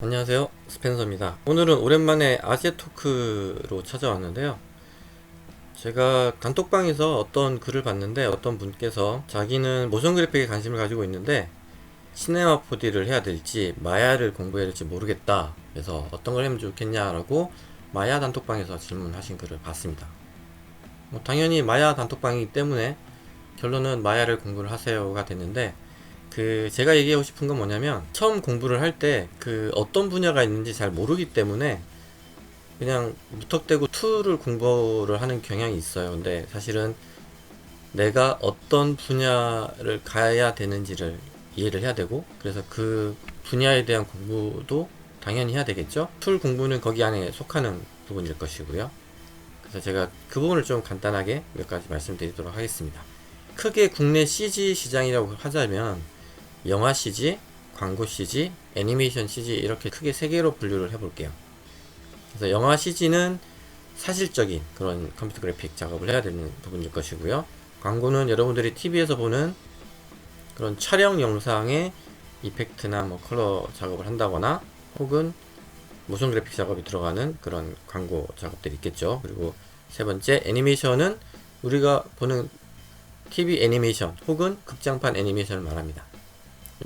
안녕하세요, 스펜서입니다. 오늘은 오랜만에 아재토크로 찾아왔는데요. 제가 단톡방에서 어떤 글을 봤는데 어떤 분께서 자기는 모션 그래픽에 관심을 가지고 있는데 시네마 4D를 해야 될지 마야를 공부해야 될지 모르겠다. 그래서 어떤 걸 하면 좋겠냐라고 마야 단톡방에서 질문하신 글을 봤습니다. 당연히 마야 단톡방이기 때문에 결론은 마야를 공부를 하세요가 됐는데, 제가 얘기하고 싶은 건 뭐냐면, 처음 공부를 할 때 어떤 분야가 있는지 잘 모르기 때문에 그냥 무턱대고 툴을 공부를 하는 경향이 있어요. 근데 사실은 내가 어떤 분야를 가야 되는지를 이해를 해야 되고, 그래서 그 분야에 대한 공부도 당연히 해야 되겠죠. 툴 공부는 거기 안에 속하는 부분일 것이고요. 그래서 제가 그 부분을 좀 간단하게 몇 가지 말씀드리도록 하겠습니다. 크게 국내 CG 시장이라고 하자면 영화 CG, 광고 CG, 애니메이션 CG 이렇게 크게 세 개로 분류를 해볼게요. 그래서 영화 CG는 사실적인 그런 컴퓨터 그래픽 작업을 해야 되는 부분일 것이고요. 광고는 여러분들이 TV에서 보는 그런 촬영 영상의 이펙트나 뭐 컬러 작업을 한다거나 혹은 모션 그래픽 작업이 들어가는 그런 광고 작업들이 있겠죠. 그리고 세 번째, 애니메이션은 우리가 보는 TV 애니메이션 혹은 극장판 애니메이션을 말합니다.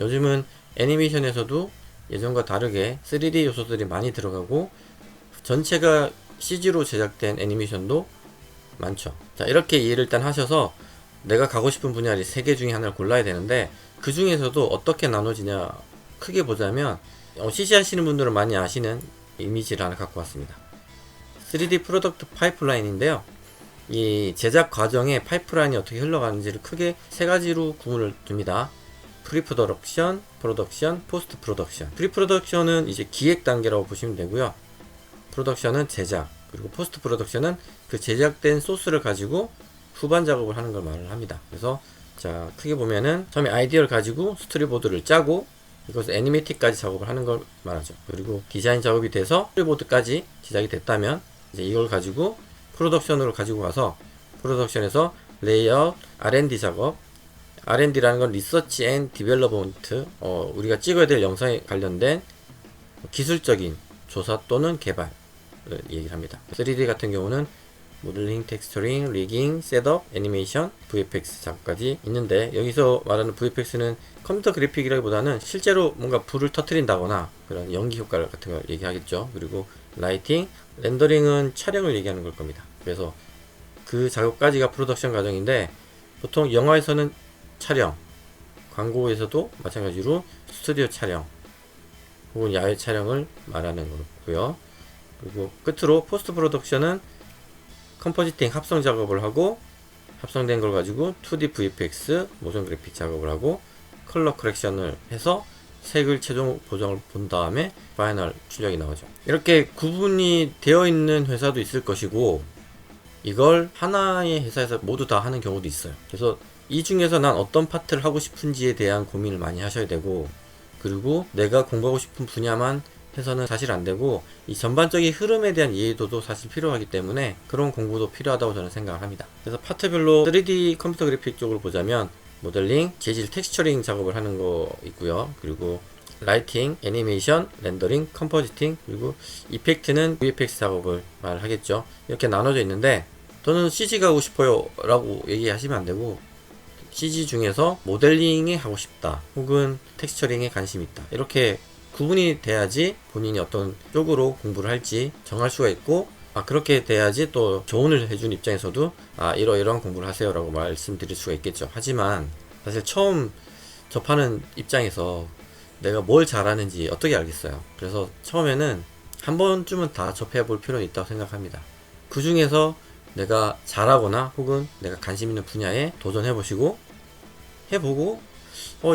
요즘은 애니메이션에서도 예전과 다르게 3D 요소들이 많이 들어가고 전체가 CG로 제작된 애니메이션도 많죠. 자, 이렇게 이해를 일단 하셔서 내가 가고 싶은 분야를 세 개 중에 하나를 골라야 되는데, 그 중에서도 어떻게 나눠지냐 크게 보자면, CG 하시는 분들은 많이 아시는 이미지를 하나 갖고 왔습니다. 3D 프로덕트 파이프라인인데요. 이 제작 과정의 파이프라인이 어떻게 흘러가는지를 크게 세 가지로 구분을 둡니다. 프리프로덕션, 프로덕션, 포스트 프로덕션. 프리프로덕션은 이제 기획 단계라고 보시면 되고요. 프로덕션은 제작, 그리고 포스트 프로덕션은 그 제작된 소스를 가지고 후반 작업을 하는 걸 말을 합니다. 그래서 자, 크게 보면은 처음에 아이디어를 가지고 스토리보드를 짜고 이것을 애니메이틱까지 작업을 하는 걸 말하죠. 그리고 디자인 작업이 돼서 스토리보드까지 제작이 됐다면 이제 이걸 가지고 프로덕션으로 가지고 와서 프로덕션에서 레이아웃, R&D 작업. R&D라는 건 리서치 앤 디벨로먼트, 우리가 찍어야 될 영상에 관련된 기술적인 조사 또는 개발을 얘기를 합니다. 3D 같은 경우는 모델링, 텍스처링, 리깅, 셋업, 애니메이션, VFX 작업까지 있는데, 여기서 말하는 VFX는 컴퓨터 그래픽이라기보다는 실제로 뭔가 불을 터트린다거나 그런 연기 효과 같은 걸 얘기하겠죠. 그리고 라이팅, 렌더링은 촬영을 얘기하는 걸 겁니다. 그래서 그 작업까지가 프로덕션 과정인데, 보통 영화에서는 촬영, 광고에서도 마찬가지로 스튜디오 촬영 혹은 야외 촬영을 말하는 거고요. 그리고 끝으로 포스트 프로덕션은 컴포지팅 합성 작업을 하고, 합성된 걸 가지고 2D VFX 모션 그래픽 작업을 하고 컬러 커렉션을 해서 색을 최종 보정을 본 다음에 파이널 출력이 나오죠. 이렇게 구분이 되어 있는 회사도 있을 것이고, 이걸 하나의 회사에서 모두 다 하는 경우도 있어요. 그래서 이 중에서 난 어떤 파트를 하고 싶은지에 대한 고민을 많이 하셔야 되고, 그리고 내가 공부하고 싶은 분야만 해서는 사실 안 되고, 이 전반적인 흐름에 대한 이해도도 사실 필요하기 때문에 그런 공부도 필요하다고 저는 생각을 합니다. 그래서 파트별로 3D 컴퓨터 그래픽 쪽으로 보자면 모델링, 재질, 텍스처링 작업을 하는 거 있고요. 그리고 라이팅, 애니메이션, 렌더링, 컴포지팅, 그리고 이펙트는 VFX 작업을 말하겠죠. 이렇게 나눠져 있는데, 저는 CG 가고 싶어요 라고 얘기하시면 안 되고, CG 중에서 모델링에 하고 싶다 혹은 텍스처링에 관심이 있다, 이렇게 구분이 돼야지 본인이 어떤 쪽으로 공부를 할지 정할 수가 있고, 그렇게 돼야지 또 조언을 해준 입장에서도 이러이러한 공부를 하세요 라고 말씀드릴 수가 있겠죠. 하지만 사실 처음 접하는 입장에서 내가 뭘 잘하는지 어떻게 알겠어요. 그래서 처음에는 한 번쯤은 다 접해 볼 필요는 있다고 생각합니다. 그 중에서 내가 잘하거나 혹은 내가 관심 있는 분야에 도전해 보시고, 해보고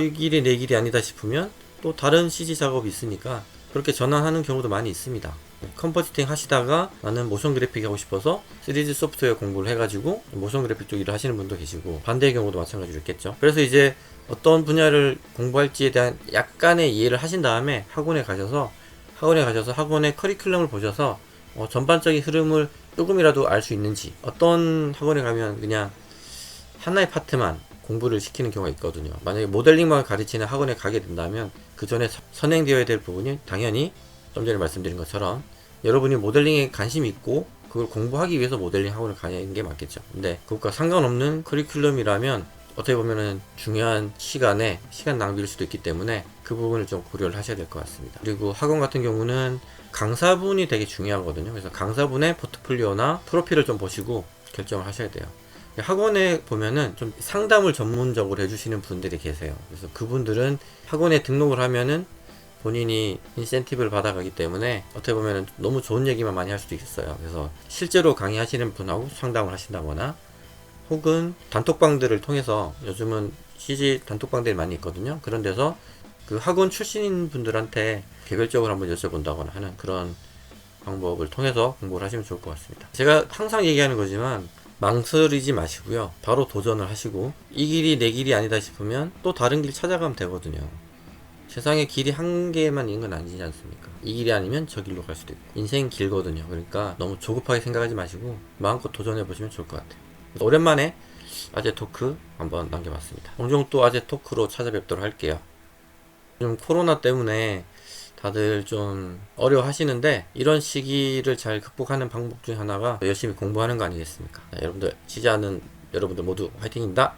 이 길이 내 길이 아니다 싶으면 또 다른 CG 작업이 있으니까 그렇게 전환하는 경우도 많이 있습니다. 컴포지팅 하시다가 나는 모션 그래픽 하고 싶어서 3D 소프트웨어 공부를 해가지고 모션 그래픽 쪽 일을 하시는 분도 계시고, 반대의 경우도 마찬가지로 있겠죠. 그래서 이제 어떤 분야를 공부할지에 대한 약간의 이해를 하신 다음에 학원에 가셔서 학원의 커리큘럼을 보셔서 전반적인 흐름을 조금이라도 알 수 있는지, 어떤 학원에 가면 그냥 하나의 파트만 공부를 시키는 경우가 있거든요. 만약에 모델링만 가르치는 학원에 가게 된다면 그 전에 선행되어야 될 부분이 당연히 좀 전에 말씀드린 것처럼 여러분이 모델링에 관심이 있고 그걸 공부하기 위해서 모델링 학원을 가는 게 맞겠죠. 근데 그것과 상관없는 커리큘럼이라면 어떻게 보면은 중요한 시간 낭비일 수도 있기 때문에 그 부분을 좀 고려를 하셔야 될 것 같습니다. 그리고 학원 같은 경우는 강사분이 되게 중요하거든요. 그래서 강사분의 포트폴리오나 프로필을 좀 보시고 결정을 하셔야 돼요. 학원에 보면은 좀 상담을 전문적으로 해주시는 분들이 계세요. 그래서 그분들은 학원에 등록을 하면은 본인이 인센티브를 받아가기 때문에 어떻게 보면은 너무 좋은 얘기만 많이 할 수도 있어요. 그래서 실제로 강의하시는 분하고 상담을 하신다거나 혹은 단톡방들을 통해서 요즘은 CG 단톡방들이 많이 있거든요. 그런 데서 그 학원 출신인 분들한테 개별적으로 한번 여쭤본다거나 하는 그런 방법을 통해서 공부를 하시면 좋을 것 같습니다. 제가 항상 얘기하는 거지만 망설이지 마시고요. 바로 도전을 하시고 이 길이 내 길이 아니다 싶으면 또 다른 길 찾아가면 되거든요. 세상에 길이 한 개만 있는 건 아니지 않습니까? 이 길이 아니면 저 길로 갈 수도 있고 인생 길거든요. 그러니까 너무 조급하게 생각하지 마시고 마음껏 도전해 보시면 좋을 것 같아요. 오랜만에 아재 토크 한번 남겨봤습니다. 종종 또 아재 토크로 찾아뵙도록 할게요. 요즘 코로나 때문에 다들 좀 어려워 하시는데 이런 시기를 잘 극복하는 방법 중 하나가 열심히 공부하는 거 아니겠습니까? 여러분들 지지하는 여러분들 모두 화이팅입니다.